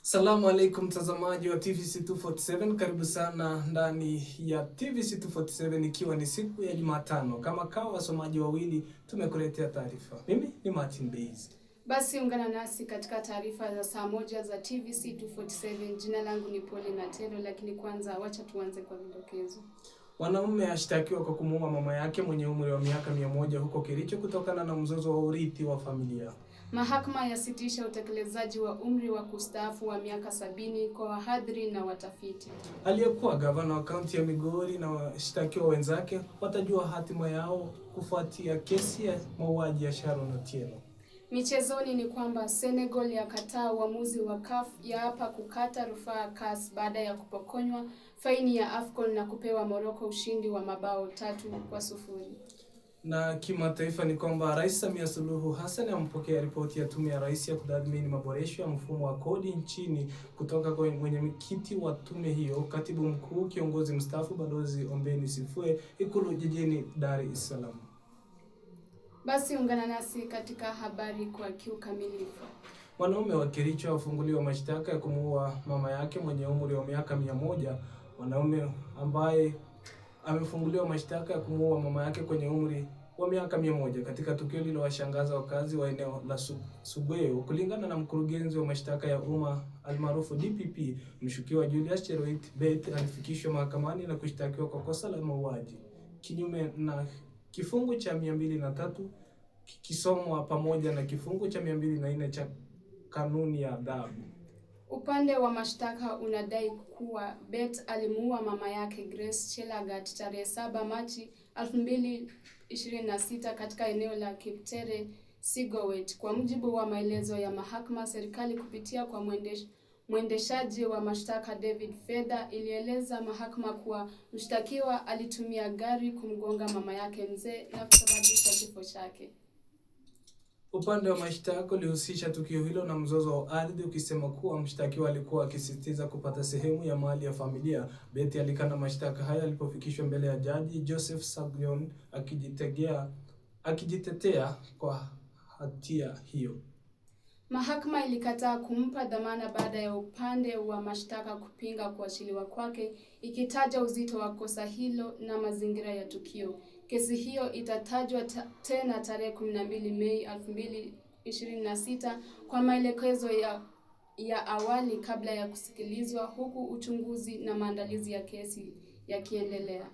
Salamu alaikum mtazamaji wa TVC 247, karibu sana ndani ya TVC 247 ikiwa ni siku ya Jumatano. Kama kawa wasomaji wawili tumekuletea taarifa. Mimi ni Martin Base. Basi ungana nasi katika taarifa za saa moja za TVC 247. Jina langu ni Pole Natelo, lakini kwanza wacha tuanze kwa vidokezo. Wanaume ashtakiwa kwa kumuua mama yake mwenye umri wa miaka 100 huko Kericho kutokana na mzozo wa urithi wa familia. Mahakama yasitisha utekelezaji wa umri wa kustaafu wa miaka 70 kwa wahadhiri na watafiti. Aliyekuwa gavana wa kaunti ya Migori na washtakiwa wenzake watajua hatima yao kufuatia kesi ya mauaji ya Sharon Otieno. Michezoni ni kwamba Senegal yakataa uamuzi wa CAF ya hapa kukata rufaa CAS baada ya kupokonywa faini ya AFCON na kupewa Morocco ushindi wa mabao 3-0. Na kimataifa ni kwamba Rais Samia Suluhu Hassan ampokea ripoti ya tume ya rais ya kutathmini maboresho ya mfumo wa kodi nchini kutoka kwa mwenyekiti wa tume hiyo, katibu mkuu kiongozi mstaafu Balozi Ombeni Sifue, Ikulu jijini Dar es Salaam. Basi ungana nasi katika habari kwa kiukamilifu. Wanaume wa Kericho wafunguliwa mashtaka ya kumuua mama yake mwenye umri wa miaka 100. Wanaume ambaye amefunguliwa mashtaka ya kumuua mama yake kwenye umri wa miaka 100 katika tukio lililowashangaza wakazi wa eneo la Sugweo. Kulingana na mkurugenzi wa mashtaka ya umma almaarufu DPP, mshukiwa Julius Cheroit Bet alifikishwa mahakamani na kushtakiwa kwa kosa la mauaji kinyume na kifungu cha 203 kisomwa pamoja na kifungu cha 204 cha kanuni ya adhabu. Upande wa mashtaka unadai kuwa Bet alimuua mama yake Grace Chelagat tarehe 7 Machi 2026 katika eneo la Kiptere, Sigowet. Kwa mujibu wa maelezo ya mahakama, serikali kupitia kwa mwendeshaji wa mashtaka David Fedha ilieleza mahakama kuwa mshtakiwa alitumia gari kumgonga mama yake mzee na kusababisha kifo chake. Upande wa mashtaka ulihusisha tukio hilo na mzozo wa ardhi, ukisema kuwa mshtakiwa alikuwa akisisitiza kupata sehemu ya mali ya familia. Betty alikana mashtaka haya alipofikishwa mbele ya jaji Joseph Sagnon akijitetea kwa hatia hiyo. Mahakama ilikataa kumpa dhamana baada ya upande wa mashtaka kupinga kuachiliwa kwake, ikitaja uzito wa kosa hilo na mazingira ya tukio. Kesi hiyo itatajwa tena tarehe 12 Mei 2026 kwa maelekezo ya awali kabla ya kusikilizwa, huku uchunguzi na maandalizi ya kesi yakiendelea.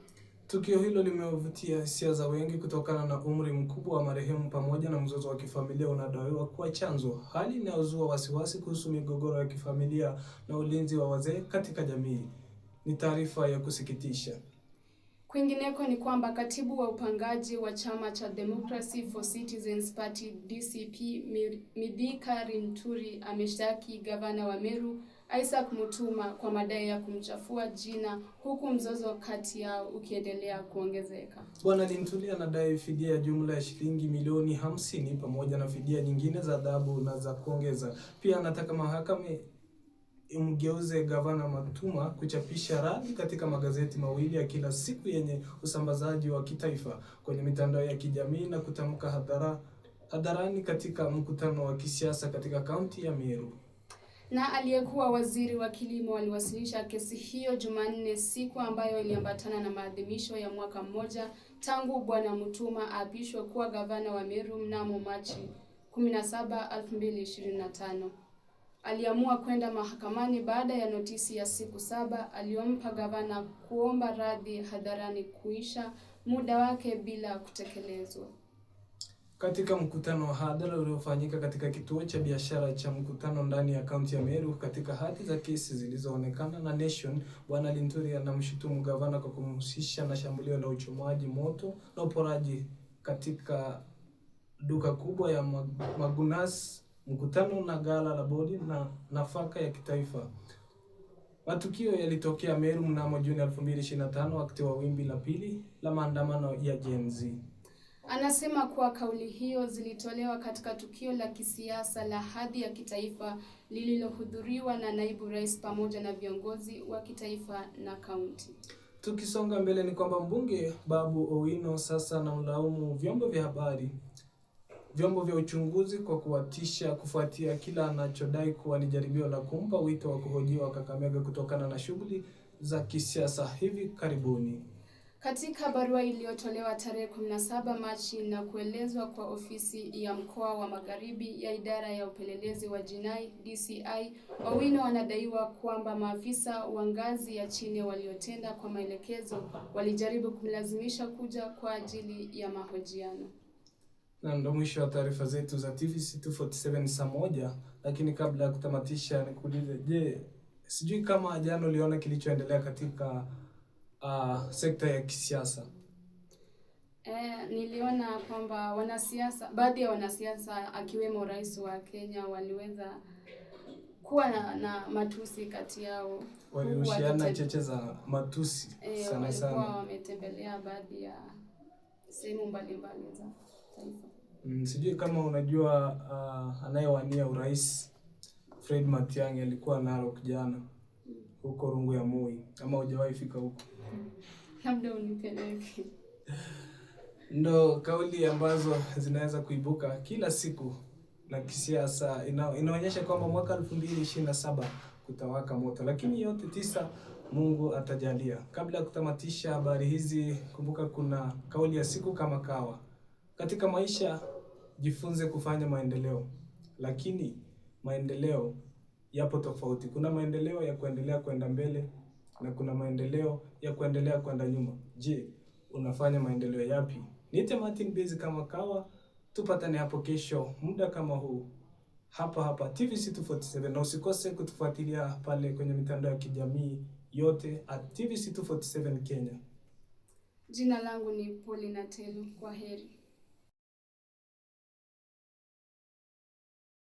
Tukio hilo limevutia hisia za wengi kutokana na umri mkubwa wa marehemu pamoja na mzozo wa kifamilia unadaiwa kuwa chanzo, hali inayozua wasiwasi kuhusu migogoro ya kifamilia na ulinzi wa wazee katika jamii. Ni taarifa ya kusikitisha. Kwingineko ni kwamba katibu wa upangaji wa chama cha Democracy for Citizens Party DCP Mithika Linturi ameshtaki gavana wa Meru Isaac Mutuma kwa madai ya kumchafua jina, huku mzozo kati yao ukiendelea kuongezeka. Bwana Linturi anadai fidia ya jumla ya shilingi milioni 50 pamoja na fidia nyingine za adhabu na za kuongeza. Pia anataka mahakama imgeuze gavana Mutuma kuchapisha radi katika magazeti mawili ya kila siku yenye usambazaji wa kitaifa kwenye mitandao ya kijamii na kutamka hadharani katika mkutano wa kisiasa katika kaunti ya Meru. Na aliyekuwa waziri wa kilimo aliwasilisha kesi hiyo Jumanne, siku ambayo iliambatana na maadhimisho ya mwaka mmoja tangu Bwana Mutuma aapishwe kuwa gavana wa Meru mnamo Machi 17, 2025. Aliamua kwenda mahakamani baada ya notisi ya siku 7 aliyompa gavana kuomba radhi hadharani kuisha muda wake bila kutekelezwa. Katika mkutano wa hadhara uliofanyika katika kituo cha biashara cha mkutano ndani ya kaunti ya Meru, katika hati za kesi zilizoonekana na Nation, Bwana Linturi anamshutumu gavana kwa kumhusisha na shambulio la uchomaji moto na uporaji katika duka kubwa ya Magunas, mkutano na gala la bodi na nafaka ya kitaifa. Matukio yalitokea Meru mnamo Juni 2025 wakati wa wimbi la pili la maandamano ya Gen Z. Anasema kuwa kauli hiyo zilitolewa katika tukio la kisiasa la hadhi ya kitaifa lililohudhuriwa na naibu rais pamoja na viongozi wa kitaifa na kaunti. Tukisonga mbele ni kwamba mbunge Babu Owino sasa anamlaumu vyombo vya habari vyombo vya uchunguzi kwa kuwatisha kufuatia kila anachodai kuwa ni jaribio la kumpa wito wa kuhojiwa Kakamega kutokana na shughuli za kisiasa hivi karibuni. Katika barua iliyotolewa tarehe 17 Machi na kuelezwa kwa ofisi ya mkoa wa Magharibi ya idara ya upelelezi wa jinai DCI, Owino anadaiwa kwamba maafisa wa ngazi ya chini waliotenda kwa maelekezo walijaribu kumlazimisha kuja kwa ajili ya mahojiano. Na ndo mwisho wa taarifa zetu za TVC 247 saa moja, lakini kabla ya kutamatisha nikuulize, je, sijui kama jana uliona kilichoendelea katika sekta ya kisiasa? Niliona kwamba baadhi ya wanasiasa akiwemo rais wa Kenya waliweza kuwa na matusi kati yao. Walirushiana cheche za matusi sana sana. Walikuwa wametembelea baadhi ya sehemu mbalimbali za taifa. Sijui kama unajua anayewania urais Fred Matiang'i alikuwa Narok jana huko Rungu ya Moi, kama hujawahi fika huko. Labda unipeleke. Ndo kauli ambazo zinaweza kuibuka kila siku na kisiasa inaonyesha kwamba mwaka 2027 kutawaka moto, lakini yote tisa Mungu atajalia. Kabla ya kutamatisha habari hizi, kumbuka kuna kauli ya siku kama kawa. Katika maisha jifunze kufanya maendeleo, lakini maendeleo yapo tofauti. Kuna maendeleo ya kuendelea kwenda mbele na kuna maendeleo ya kuendelea kwenda nyuma. Je, unafanya maendeleo yapi? Niite Martin Bezi kama kawa, tupatane hapo kesho muda kama huu hapa TVC 247, na usikose kutufuatilia pale kwenye mitandao ya kijamii yote @TVC 247 Kenya. Jina langu ni Paulina Telu. Kwaheri.